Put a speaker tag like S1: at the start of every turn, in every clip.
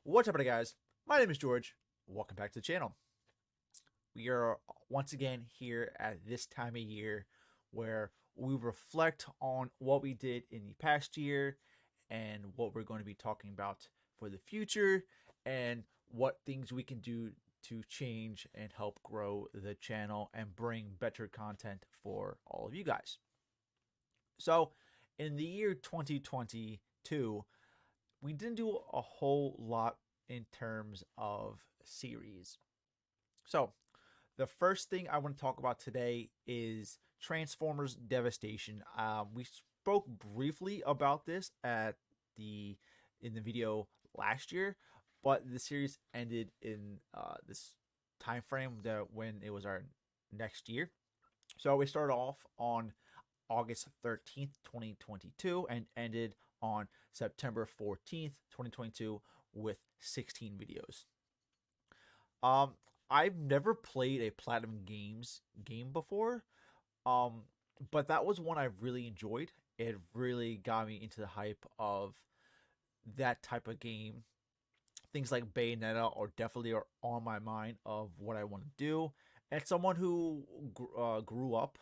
S1: What's up, guys? My name is George. Welcome back to the channel. We are once again here at this time of year where we reflect on what we did in the past year and what we're going to be talking about for the future and what things we can do to change and help grow the channel and bring better content for all of you guys. So, in the year 2022, we didn't do a whole lot in terms of series. So, the first thing I want to talk about today is Transformers Devastation. We spoke briefly about this at the in the video last year, but the series ended in this time frame that when it was our next year. So we started off on August 13th, 2022, and ended on September 14th, 2022, with 16 videos. Um, I've never played a Platinum Games game before, um, but that was one I really enjoyed. It really got me into the hype of that type of game. Things like Bayonetta are definitely are on my mind of what I want to do. And someone who grew up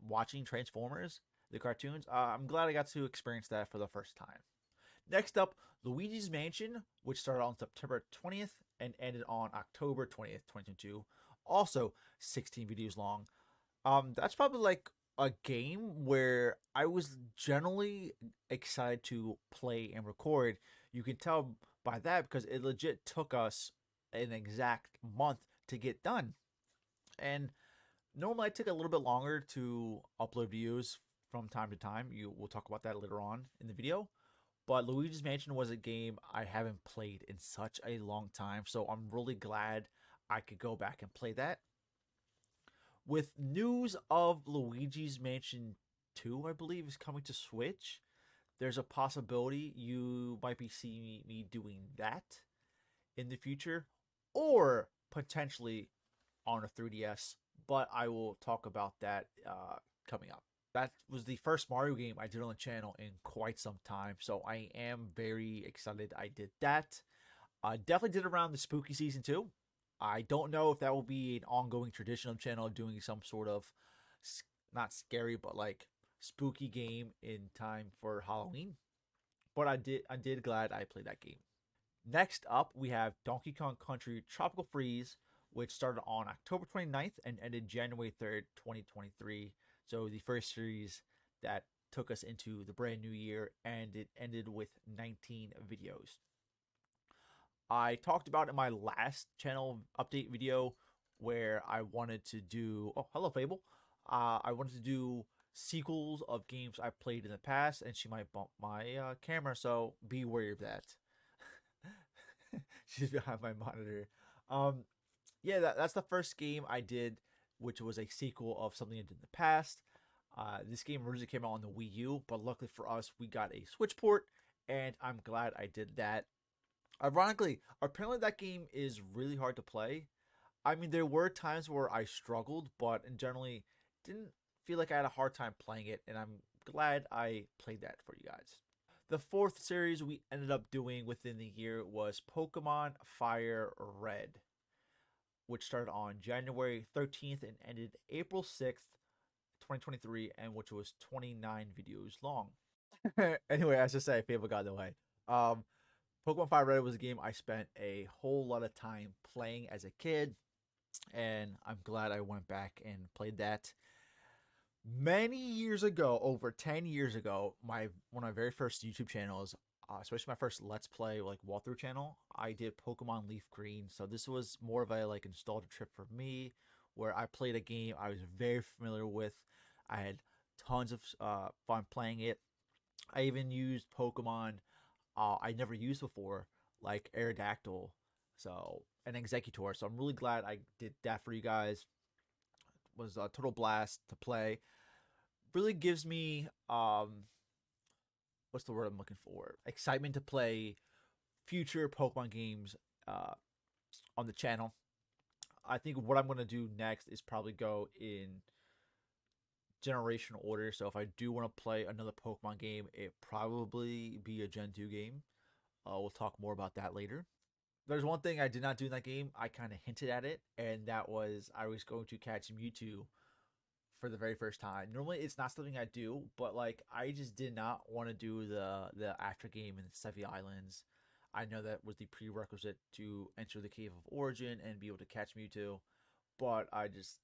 S1: watching Transformers, the cartoons, I'm glad I got to experience that for the first time. Next up, Luigi's Mansion, which started on September 20th and ended on October 20th, 2022. Also 16 videos long. That's probably like a game where I was generally excited to play and record. You can tell by that because it legit took us an exact month to get done. And normally I take a little bit longer to upload videos from time to time. We'll talk about that later on in the video. But Luigi's Mansion was a game I haven't played in such a long time, so I'm really glad I could go back and play that. With news of Luigi's Mansion 2, I believe, is coming to Switch, there's a possibility you might be seeing me doing that in the future, or potentially on a 3DS, but I will talk about that coming up. That was the first Mario game I did on the channel in quite some time, so I am very excited I did that. I definitely did around the spooky season too. I don't know if that will be an ongoing tradition of channel doing some sort of not scary but like spooky game in time for Halloween. But I did glad I played that game. Next up, we have Donkey Kong Country Tropical Freeze, which started on October 29th and ended January 3rd, 2023. So the first series that took us into the brand new year, and it ended with 19 videos. I talked about in my last channel update video where I wanted to do. Oh, hello, Fable. I wanted to do sequels of games I played in the past, and she might bump my camera, so be wary of that. She's behind my monitor. Um, yeah, that's the first game I did, which was a sequel of something I did in the past. This game originally came out on the Wii U, but luckily for us, we got a Switch port, and I'm glad I did that. Ironically, apparently that game is really hard to play. I mean, there were times where I struggled, but in generally didn't feel like I had a hard time playing it, and I'm glad I played that for you guys. The fourth series we ended up doing within the year was Pokemon Fire Red, which started on January 13th and ended April 6th, 2023, and which was 29 videos long. Anyway, as I say, Fable got in the way. Um, Pokemon Fire Red was a game I spent a whole lot of time playing as a kid, and I'm glad I went back and played that. Many years ago, over 10 years ago, my one of my very first YouTube channels, especially my first Let's Play like walkthrough channel, I did Pokemon Leaf Green. So this was more of a like nostalgia trip for me, where I played a game I was very familiar with. I had tons of fun playing it. I even used Pokemon I never used before, like Aerodactyl, so an Executor. So I'm really glad I did that for you guys. It was a total blast to play. Really gives me what's the word I'm looking for? Excitement to play future Pokemon games on the channel. I think what I'm gonna do next is probably go in generation order. So if I do want to play another Pokemon game, it probably be a Gen 2 game. We'll talk more about that later. There's one thing I did not do in that game. I kind of hinted at it, and that was I was going to catch Mewtwo for the very first time. Normally, it's not something I do, but like I just did not want to do the after game in the Sevii Islands. I know that was the prerequisite to enter the Cave of Origin and be able to catch Mewtwo, but I just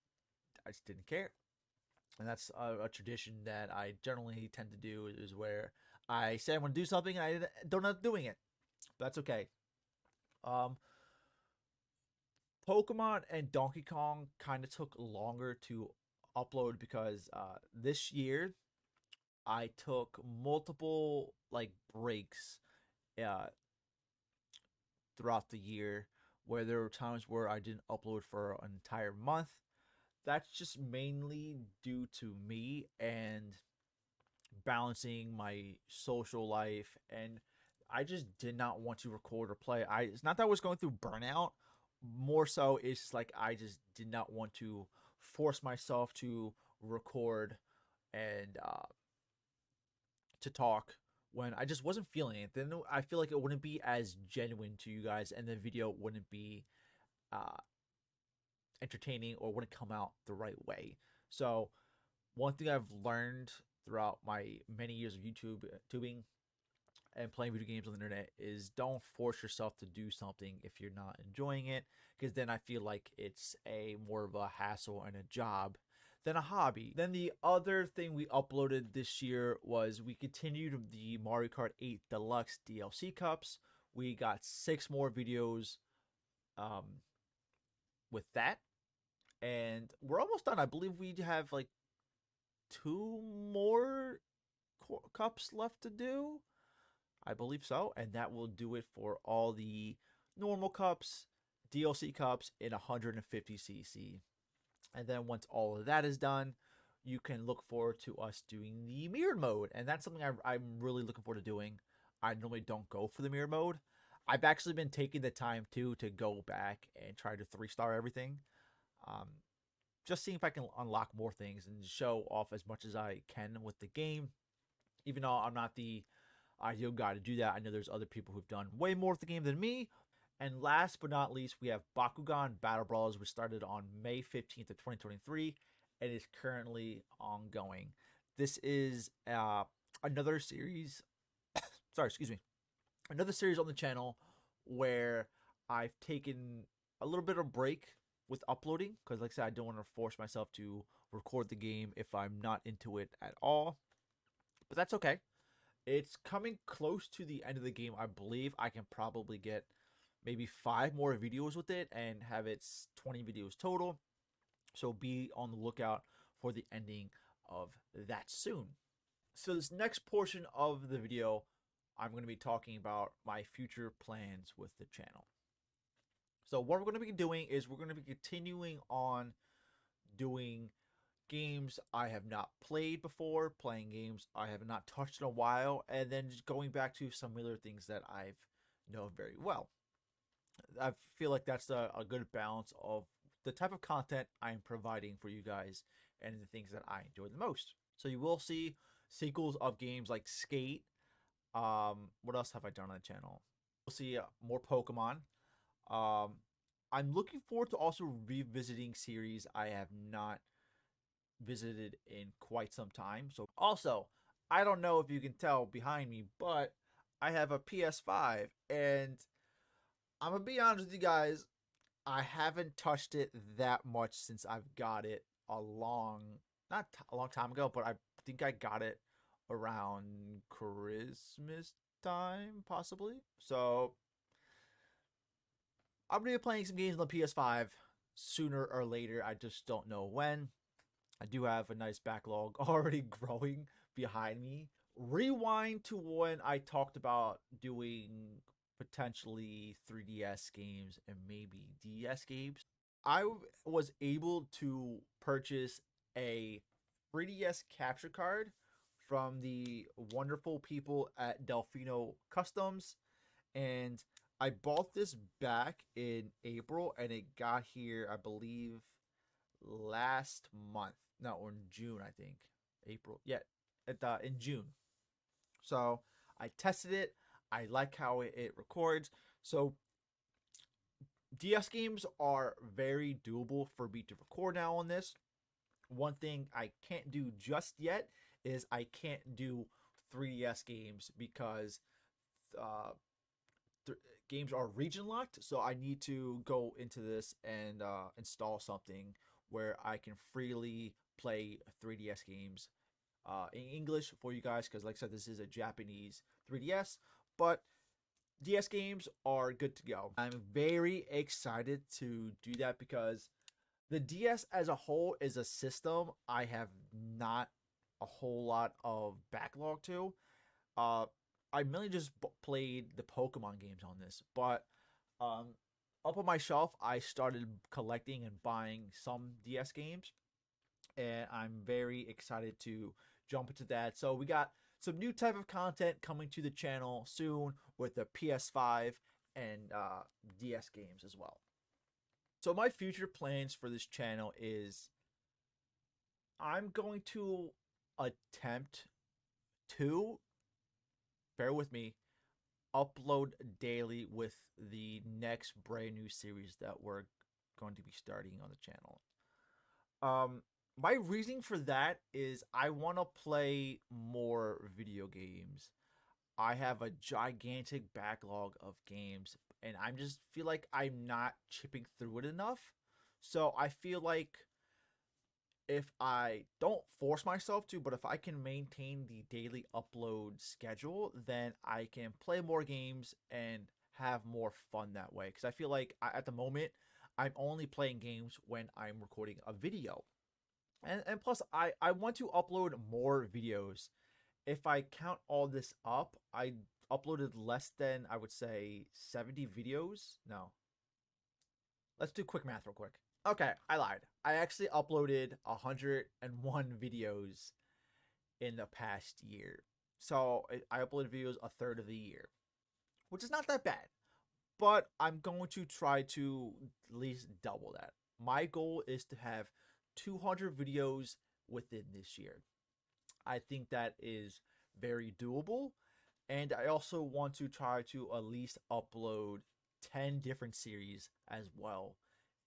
S1: didn't care. And that's a tradition that I generally tend to do is where I say I'm going to do something and I don't end up doing it. But that's okay. Um, Pokemon and Donkey Kong kind of took longer to upload because this year I took multiple like breaks uh, throughout the year where there were times where I didn't upload for an entire month. That's just mainly due to me and balancing my social life, and I just did not want to record or play. It's not that I was going through burnout, more so it's just like I just did not want to force myself to record and to talk when I just wasn't feeling it. Then I feel like it wouldn't be as genuine to you guys, and the video wouldn't be uh, entertaining or wouldn't come out the right way. So one thing I've learned throughout my many years of tubing and playing video games on the internet is don't force yourself to do something if you're not enjoying it, because then I feel like it's a more of a hassle and a job than a hobby. Then the other thing we uploaded this year was we continued the Mario Kart 8 Deluxe DLC cups. We got 6 more videos um, with that, and we're almost done. I believe we have like 2 more cups left to do. I believe so, and that will do it for all the normal cups, DLC cups in 150cc. And then once all of that is done, you can look forward to us doing the mirrored mode, and that's something I'm really looking forward to doing. I normally don't go for the mirror mode. I've actually been taking the time too to go back and try to 3-star everything. Um, just seeing if I can unlock more things and show off as much as I can with the game. Even though I'm not the ideal guy to do that, I know there's other people who've done way more with the game than me. And last but not least, we have Bakugan Battle Brawlers, which started on May 15th of 2023 and is currently ongoing. This is another series. Sorry, excuse me. Another series on the channel where I've taken a little bit of a break with uploading because, like I said, I don't want to force myself to record the game if I'm not into it at all. But that's okay. It's coming close to the end of the game. I believe I can probably get maybe 5 more videos with it and have it 20 videos total. So be on the lookout for the ending of that soon. So this next portion of the video, I'm going to be talking about my future plans with the channel. So what we're going to be doing is we're going to be continuing on doing games I have not played before, playing games I have not touched in a while, and then just going back to some other things that I've known very well. I feel like that's a good balance of the type of content I'm providing for you guys and the things that I enjoy the most. So you will see sequels of games like Skate. What else have I done on the channel? We'll see more Pokemon. Um, I'm looking forward to also revisiting series I have not visited in quite some time. So also, I don't know if you can tell behind me, but I have a PS5, and I'm gonna be honest with you guys, I haven't touched it that much since I've got it not a long time ago, but I think I got it around Christmas time, possibly. So I'm gonna be playing some games on the PS5 sooner or later. I just don't know when. I do have a nice backlog already growing behind me. Rewind to when I talked about doing potentially 3DS games and maybe DS games. I was able to purchase a 3DS capture card from the wonderful people at Delfino Customs, and I bought this back in April and it got here, I believe, last month. No, or in June, I think. April. Yeah, in June. So I tested it. I like how it records. So DS games are very doable for me to record now on this. One thing I can't do just yet is I can't do 3DS games because uh, games are region locked. So I need to go into this and install something where I can freely play 3DS games in English for you guys. Because, like I said, this is a Japanese 3DS, but DS games are good to go. I'm very excited to do that because the DS as a whole is a system I have not a whole lot of backlog to. Uh, I mainly just played the Pokemon games on this, but um, up on my shelf, I started collecting and buying some DS games, and I'm very excited to jump into that. So we got some new type of content coming to the channel soon with the PS5 and DS games as well. So my future plans for this channel is I'm going to attempt to, bear with me, upload daily with the next brand new series that we're going to be starting on the channel. My reasoning for that is I want to play more video games. I have a gigantic backlog of games and I just feel like I'm not chipping through it enough. So I feel like if I don't force myself to, but if I can maintain the daily upload schedule, then I can play more games and have more fun that way. Because I feel like at the moment, I'm only playing games when I'm recording a video. And plus, I want to upload more videos. If I count all this up, I uploaded less than, I would say, 70 videos. No. Let's do quick math real quick. Okay, I lied. I actually uploaded 101 videos in the past year. So I uploaded videos a third of the year, which is not that bad. But I'm going to try to at least double that. My goal is to have 200 videos within this year. I think that is very doable. And I also want to try to at least upload 10 different series as well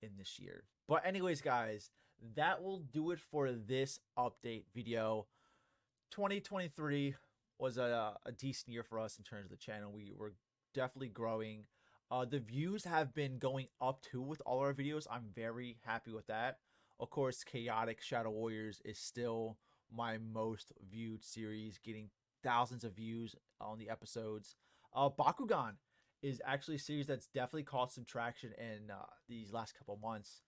S1: in this year. But anyways, guys, that will do it for this update video. 2023 was a decent year for us in terms of the channel. We were definitely growing. The views have been going up too with all our videos. I'm very happy with that. Of course, Chaotic Shadow Warriors is still my most viewed series, getting thousands of views on the episodes. Bakugan is actually a series that's definitely caught some traction in these last couple months.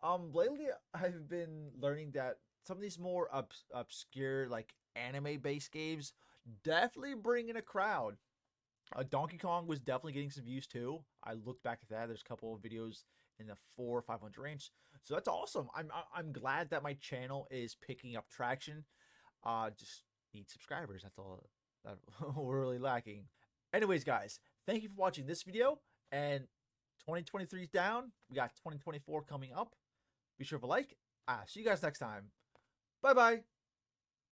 S1: Lately I've been learning that some of these more obscure, like anime-based games, definitely bring in a crowd. Donkey Kong was definitely getting some views too. I looked back at that. There's a couple of videos in the 400 or 500 range, so that's awesome. I'm glad that my channel is picking up traction. Just need subscribers. That's all that we're really lacking. Anyways, guys, thank you for watching this video. And 2023 is down. We got 2024 coming up. Be sure to like. See you guys next time. Bye bye.